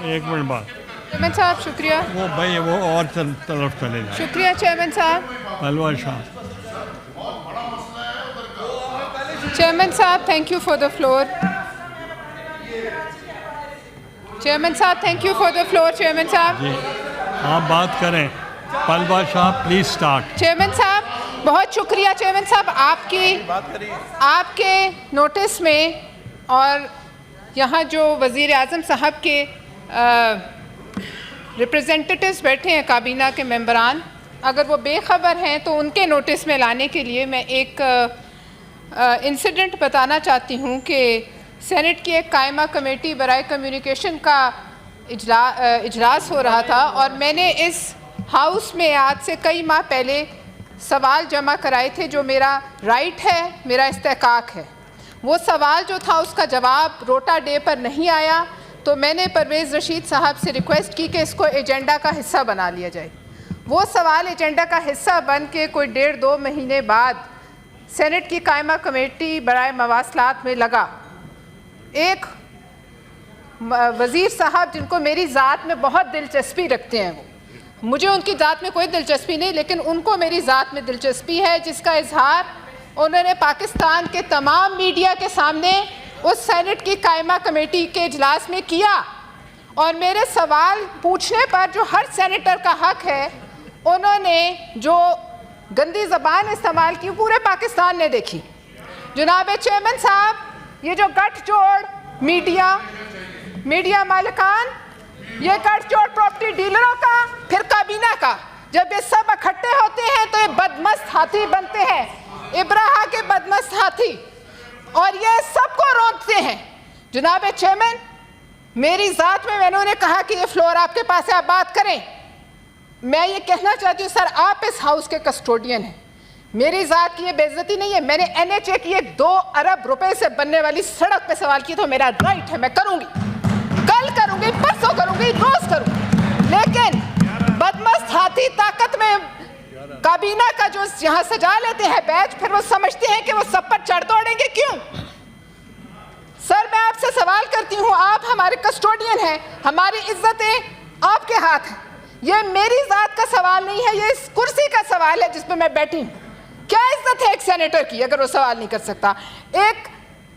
एक मिनट बाद। चेयरमैन साहब शुक्रिया। वो भाई वो और तरफ चले जाए। शुक्रिया चेयरमैन साहब। पहलवान शाह। चेयरमैन साहब thank you for the floor. Chairman साहब thank you for the floor. Chairman साहब जी आप बात करें। पहलवान शाह प्लीज स्टार्ट। चेयरमैन साहब बहुत शुक्रिया। चेयरमैन साहब आपके नोटिस में और यहाँ जो वज़ीर आज़म साहब के रिप्रेजेंटेटिव्स बैठे हैं, काबीना के मेंबरान, अगर वो बेखबर हैं तो उनके नोटिस में लाने के लिए मैं एक इंसिडेंट बताना चाहती हूँ कि सेनेट की एक कायमा कमेटी बराए कम्युनिकेशन का इजलास हो रहा था और मैंने इस हाउस में आज से कई माह पहले सवाल जमा कराए थे जो मेरा राइट है, मेरा इस्तेकाक है। वो सवाल जो था उसका जवाब रोटा डे पर नहीं आया तो मैंने परवेज़ रशीद साहब से रिक्वेस्ट की कि इसको एजेंडा का हिस्सा बना लिया जाए। वो सवाल एजेंडा का हिस्सा बन के कोई 1.5-2 महीने बाद सेनेट की कायमा कमेटी बराए मवासलात में लगा। एक वज़ीर साहब जिनको मेरी ज़ात में बहुत दिलचस्पी रखते हैं, वो मुझे उनकी ज़ात में कोई दिलचस्पी नहीं लेकिन उनको मेरी ज़ात में दिलचस्पी है, जिसका इजहार उन्होंने पाकिस्तान के तमाम मीडिया के सामने उस सेनेट की कायमा कमेटी के इजलास में किया। और मेरे सवाल पूछने पर जो हर सेनेटर का हक है, उन्होंने जो गंदी ज़बान इस्तेमाल की पूरे पाकिस्तान ने देखी। जनाब चेयरमैन साहब, ये जो गठजोड़ मीडिया मालिकान, ये गठजोड़ प्रॉपर्टी डीलरों का, फिर काबीना का, जब ये सब इकट्ठे होते हैं तो ये बदमस्त हाथी बनते हैं, इब्राहा के बदमस्त हाथी, और ये सबको रोकते हैं। जनाब चेयरमैन, मेरी ज़ात में मैंने उन्हें कहा कि ये फ्लोर आपके पास है, आप बात करें। मैं ये कहना चाहती हूँ सर, आप इस हाउस के कस्टोडियन हैं, मेरी ज़ात की ये बेइज्जती नहीं है। मैंने NHA की एक 2 अरब रुपए से बनने वाली सड़क पे सवाल किया तो मेरा राइट है, मैं करूँगी, कल करूँगी, परसों करूँगी, रोज़ करूँगी। लेकिन बदमस्त हाथी ताकत में काबीना का जो यहाँ सजा लेते हैं बैच, फिर वो समझते हैं कि वो सब पर चढ़ दौड़ेंगे। क्यों सर, मैं आपसे सवाल करती हूँ, आप हमारे कस्टोडियन हैं, हमारी इज्जतें आपके हाथ हैं। ये मेरी ज़ात का सवाल नहीं है, ये इस कुर्सी का सवाल है जिस पर मैं बैठी हूँ। क्या इज्जत है एक सेनेटर की अगर वो सवाल नहीं कर सकता? एक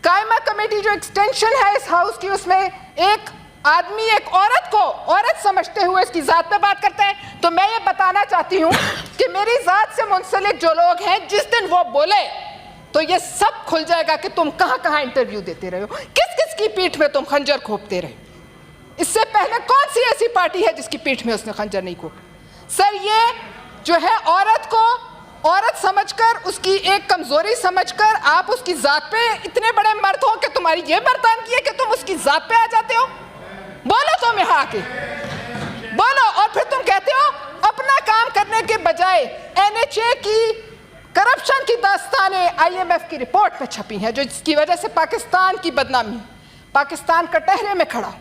कायमा कमेटी जो एक्सटेंशन है इस हाउस की, उसमें एक आदमी एक औरत को औरत समझते हुए इसकी ज़ात पे बात करता है। तो मैं ये बताना चाहती हूँ कि मेरी ज़ात से मुंसलिक जो लोग हैं, जिस दिन वो बोले तो ये सब खुल जाएगा कि तुम कहाँ कहाँ इंटरव्यू देते रहे हो, किस किस की पीठ में तुम खंजर खोपते रहे। इससे पहले कौन सी ऐसी पार्टी है जिसकी पीठ में उसने खंजर नहीं खोपा? सर, ये जो है औरत को औरत समझकर, उसकी एक कमजोरी समझकर आप उसकी ज़ात पे इतने बड़े मर्द हो कि तुम्हारी ये बर्तानगी है कि तुम उसकी ज़ात पे आ जाते हो। बोलो तुम यहाँ आके बोलो, और फिर तुम कहते हो अपना काम करने के बजाय NHA की करप्शन की दास्तानें IMF की रिपोर्ट में छपी हैं, जो जिसकी वजह से पाकिस्तान की बदनामी, पाकिस्तान कटहरे में खड़ा,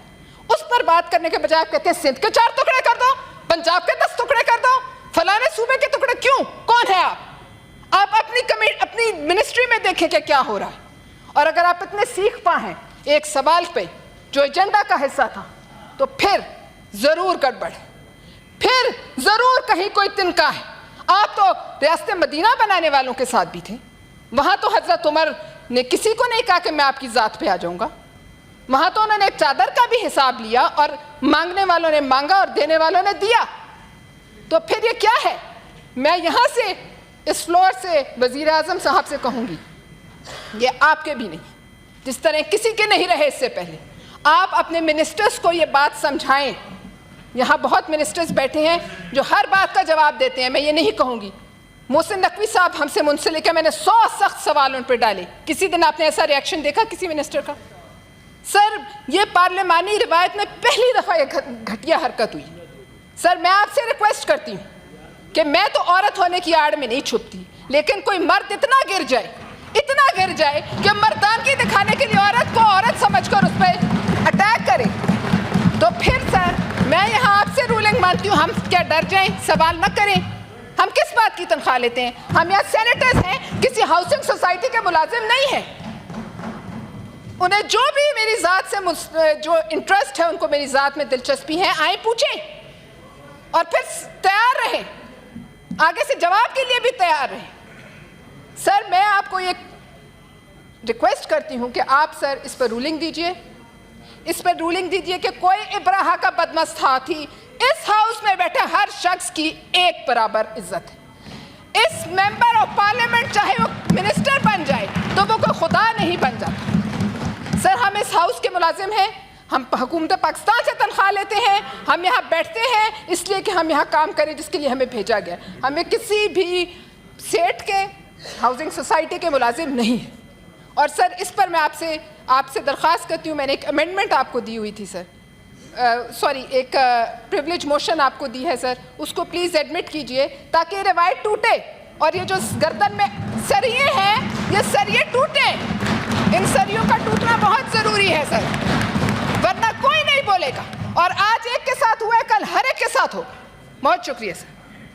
उस पर बात करने के बजाय आप कहते हैं सिंध के 4 टुकड़े कर दो, पंजाब के 10 टुकड़े कर दो, फलाने सूबे के टुकड़े। क्यों? कौन है आप अपनी मिनिस्ट्री में देखें कि क्या हो रहा है। और अगर आप इतने सीख पाए एक सवाल पे जो एजेंडा का हिस्सा था, तो फिर जरूर गड़बड़ है, फिर जरूर कहीं कोई तिनका है। आप तो रियासत मदीना बनाने वालों के साथ भी थे, वहां तो हजरत उमर ने किसी को नहीं कहा कि मैं आपकी ज़ात पे आ जाऊंगा, वहां तो उन्होंने एक चादर का भी हिसाब लिया और मांगने वालों ने मांगा और देने वालों ने दिया। तो फिर ये क्या है? मैं यहां से इस फ्लोर से वज़ीर आज़म साहब से कहूंगी, ये आपके भी नहीं, जिस तरह किसी के नहीं रहे इससे पहले, आप अपने मिनिस्टर्स को ये बात समझाएं। यहाँ बहुत मिनिस्टर्स बैठे हैं जो हर बात का जवाब देते हैं। मैं ये नहीं कहूँगी, मोहसिन नकवी साहब हमसे मुंसलिक है, मैंने 100 सख्त सवाल उन पर डाले। किसी दिन आपने ऐसा रिएक्शन देखा किसी मिनिस्टर का? सर, ये पार्लिमानी रिवायत में पहली दफ़ा ये घटिया हरकत हुई। सर, मैं आपसे रिक्वेस्ट करती हूँ कि मैं तो औरत होने की आड़ में नहीं छुपती, लेकिन कोई मर्द इतना गिर जाए कि मर्दानगी दिखाने के लिए औरत को औरत समझकर उस पर अटैक करे, तो फिर सर मैं यहाँ आपसे रूलिंग मानती हूँ, हम क्या डर जाएं? सवाल न करें। हम किस बात की तनख्वाह लेते हैं? हम यहाँ सेनेटर्स हैं, किसी हाउसिंग सोसाइटी के मुलाजिम नहीं हैं। उन्हें जो भी मेरी ज़ात से जो इंटरेस्ट है, उनको मेरी ज़ात में दिलचस्पी है, आए पूछें और फिर तैयार रहें, आगे से जवाब के लिए भी तैयार रहें। सर मैं आपको ये रिक्वेस्ट करती हूँ कि आप सर इस पर रूलिंग दीजिए, इस पर रूलिंग दीजिए कि कोई इब्राहा का बदमस्तहाथी, इस हाउस में बैठे हर शख्स की एक बराबर इज्जत है। इस मेंबर ऑफ पार्लियामेंट चाहे वो मिनिस्टर बन जाए तो वो कोई खुदा नहीं बन जाता। सर हम इस हाउस के मुलाजिम हैं, हम हुकूमत पाकिस्तान से तनख्वाह लेते हैं, हम यहाँ बैठते हैं इसलिए कि हम यहाँ काम करें जिसके लिए हमें भेजा गया। हमें किसी भी सेठ के, हाउसिंग सोसाइटी के मुलाजिम नहीं है। और सर इस पर मैं आपसे दरख्वास्त करती हूँ, मैंने एक अमेंडमेंट आपको दी हुई थी सर, एक प्रिविलेज मोशन आपको दी है सर, उसको प्लीज़ एडमिट कीजिए ताकि रिवाइट टूटे और ये जो गर्दन में सरिये हैं ये सरिये टूटे। इन सरियों का टूटना बहुत ज़रूरी है सर, वरना कोई नहीं बोलेगा। और आज एक के साथ हुआ है, कल हर एक के साथ हो। बहुत शुक्रिया सर।